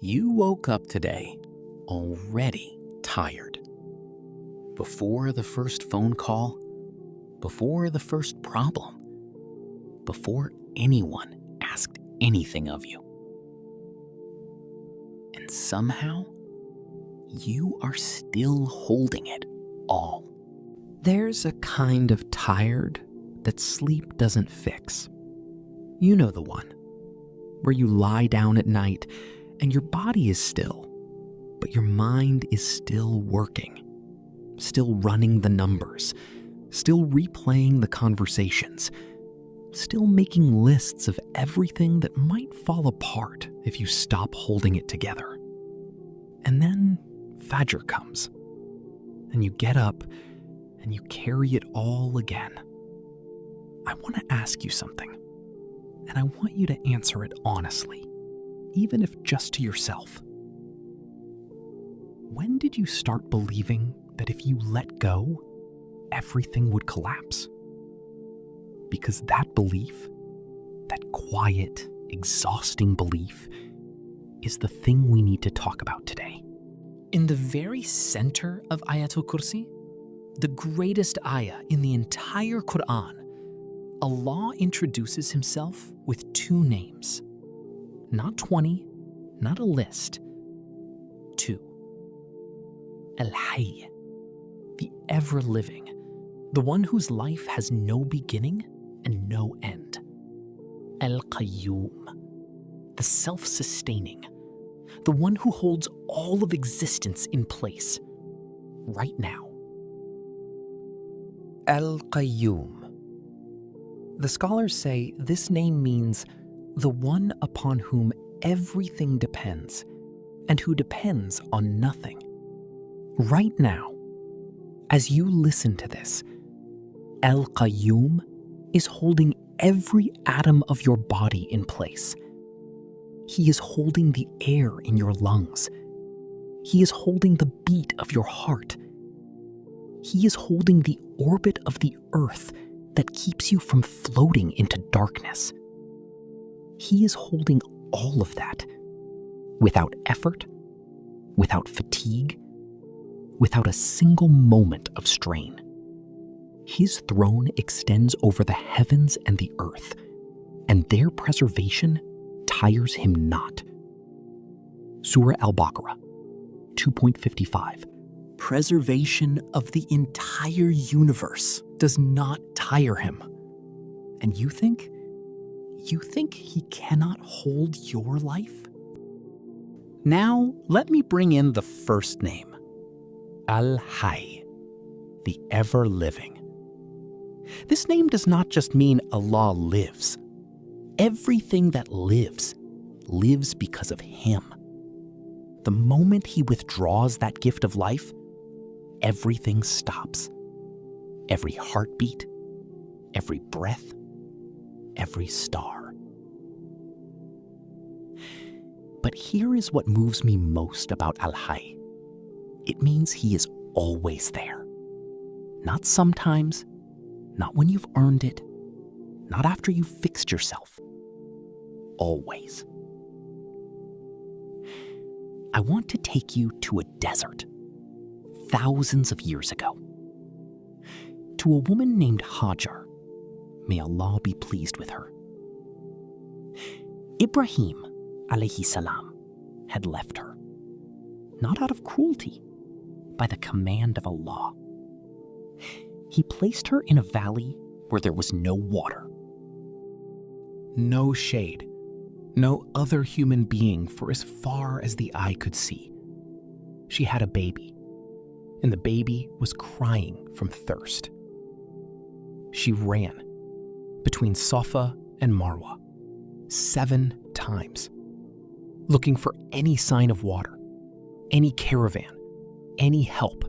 You woke up today already tired. Before the first phone call, before the first problem, before anyone asked anything of you. And somehow, you are still holding it all. There's a kind of tired that sleep doesn't fix. You know the one, where you lie down at night and your body is still, but your mind is still working, still running the numbers, still replaying the conversations, still making lists of everything that might fall apart if you stop holding it together. And then Fajr comes, and you get up and you carry it all again. I want to ask you something, and I want you to answer it honestly, even if just to yourself. When did you start believing that if you let go, everything would collapse? Because that belief, that quiet, exhausting belief, is the thing we need to talk about today. In the very center of Ayatul Kursi, the greatest ayah in the entire Quran, Allah introduces himself with two names. Not 20, not a list. Two. Hayy, the ever-living, the one whose life has no beginning and no end. Qayyum, the self-sustaining, the one who holds all of existence in place, right now. Qayyum. The scholars say this name means the one upon whom everything depends and who depends on nothing. Right now, as you listen to this, Qayyum is holding every atom of your body in place. He is holding the air in your lungs. He is holding the beat of your heart. He is holding the orbit of the earth that keeps you from floating into darkness. He is holding all of that without effort, without fatigue, without a single moment of strain. His throne extends over the heavens and the earth, and their preservation tires him not. Surah Al-Baqarah 2.55. Preservation of the entire universe does not tire him. And you think he cannot hold your life? Now, let me bring in the first name. Hayy, the ever-living. This name does not just mean Allah lives. Everything that lives because of him. The moment he withdraws that gift of life, everything stops. Every heartbeat, every breath, every star. But here is what moves me most about Hayy. It means he is always there. Not sometimes, not when you've earned it, not after you've fixed yourself. Always. I want to take you to a desert, thousands of years ago, to a woman named Hajar. May Allah be pleased with her. Ibrahim, alayhi salam, had left her, not out of cruelty, by the command of Allah. He placed her in a valley where there was no water, no shade, no other human being for as far as the eye could see. She had a baby, and the baby was crying from thirst. She ran between Safa and Marwa 7 times, looking for any sign of water, any caravan, any help,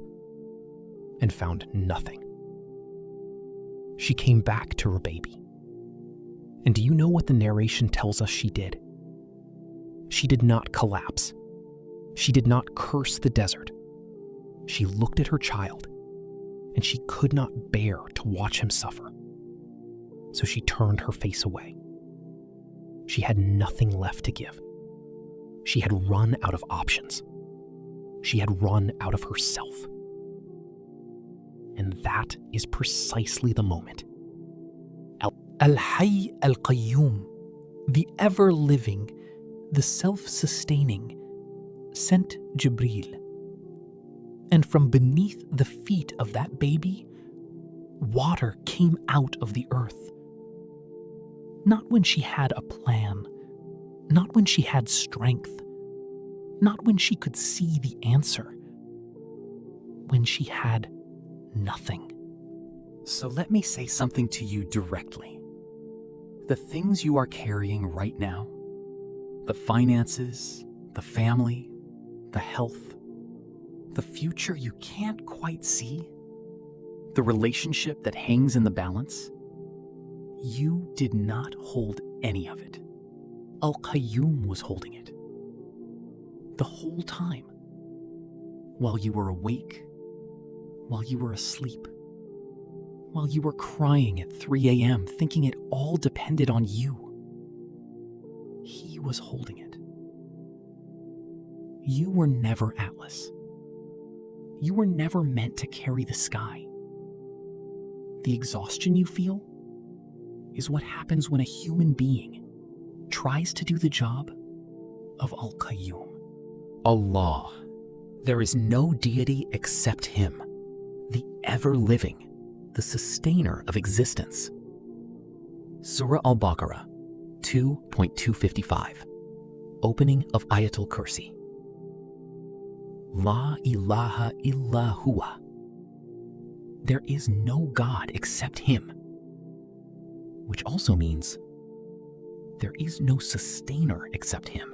and found nothing. She came back to her baby. And do you know what the narration tells us she did? She did not collapse. She did not curse the desert. She looked at her child, and she could not bear to watch him suffer. So she turned her face away. She had nothing left to give. She had run out of options. She had run out of herself. And that is precisely the moment. Al-Hayy al-Qayyum, the ever-living, the self-sustaining, sent Jibreel. And from beneath the feet of that baby, water came out of the earth. Not when she had a plan, not when she had strength, not when she could see the answer, when she had nothing. So let me say something to you directly. The things you are carrying right now, the finances, the family, the health, the future you can't quite see, the relationship that hangs in the balance, you did not hold any of it. Al-Qayyum was holding it. The whole time. While you were awake, while you were asleep, while you were crying at 3 a.m. thinking it all depended on you. He was holding it. You were never Atlas. You were never meant to carry the sky. The exhaustion you feel is what happens when a human being tries to do the job of Al-Qayyum. Allah. There is no deity except Him, the ever-living, the sustainer of existence. Surah Al-Baqarah 2.255. Opening of Ayatul Kursi. La ilaha illa huwa. There is no God except Him. Which also means there is no sustainer except Him.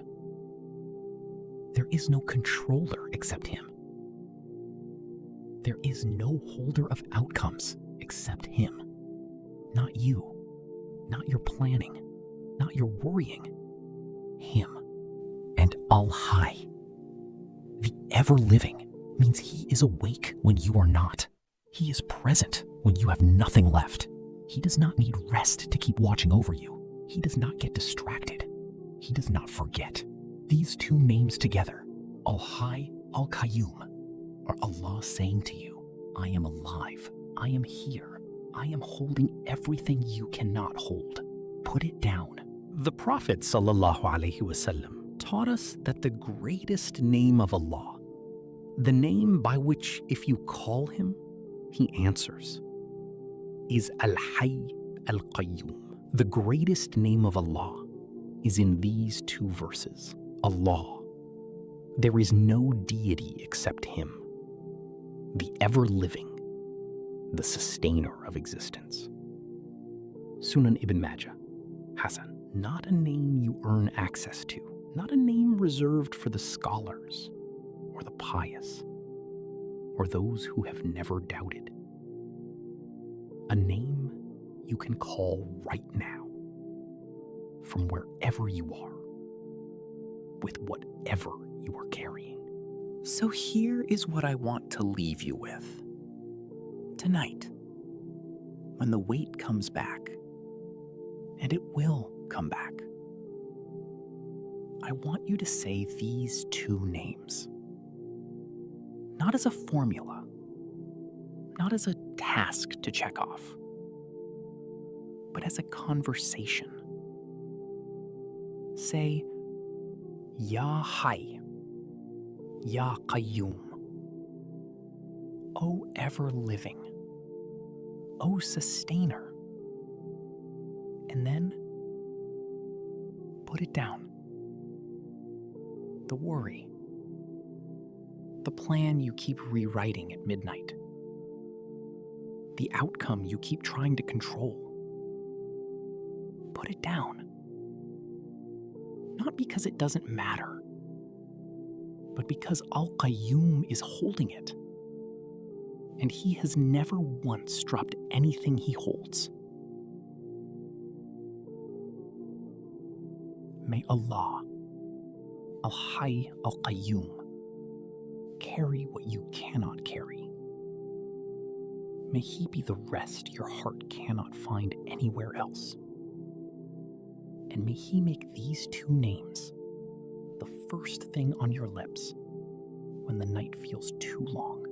There is no controller except Him. There is no holder of outcomes except Him. Not you, not your planning, not your worrying. Him. And Al-Hayy, the ever-living, means He is awake when you are not. He is present when you have nothing left. He does not need rest to keep watching over you. He does not get distracted. He does not forget. These two names together, Al-Hayy, Al-Qayyum, are Allah saying to you, I am alive. I am here. I am holding everything you cannot hold. Put it down. The Prophet ﷺ taught us that the greatest name of Allah, the name by which if you call Him, He answers, is Al-Hayy Al-Qayyum. The greatest name of Allah is in these two verses. Allah. There is no deity except Him, the ever-living, the sustainer of existence. Sunan Ibn Majah, Hasan, not a name you earn access to, not a name reserved for the scholars or the pious or those who have never doubted. A name you can call right now, from wherever you are, with whatever you are carrying. So here is what I want to leave you with. Tonight, when the weight comes back, and it will come back, I want you to say these two names. Not as a formula, not as a task to check off, but as a conversation. Say, Ya Hayy, Ya Qayyum, O ever-living, O sustainer. And then put it down. The worry, the plan you keep rewriting at midnight, the outcome you keep trying to control. Put it down. Not because it doesn't matter, but because Al-Qayyum is holding it. And He has never once dropped anything He holds. May Allah, Al-Hayy Al-Qayyum, carry what you cannot carry. May He be the rest your heart cannot find anywhere else. And may He make these two names the first thing on your lips when the night feels too long.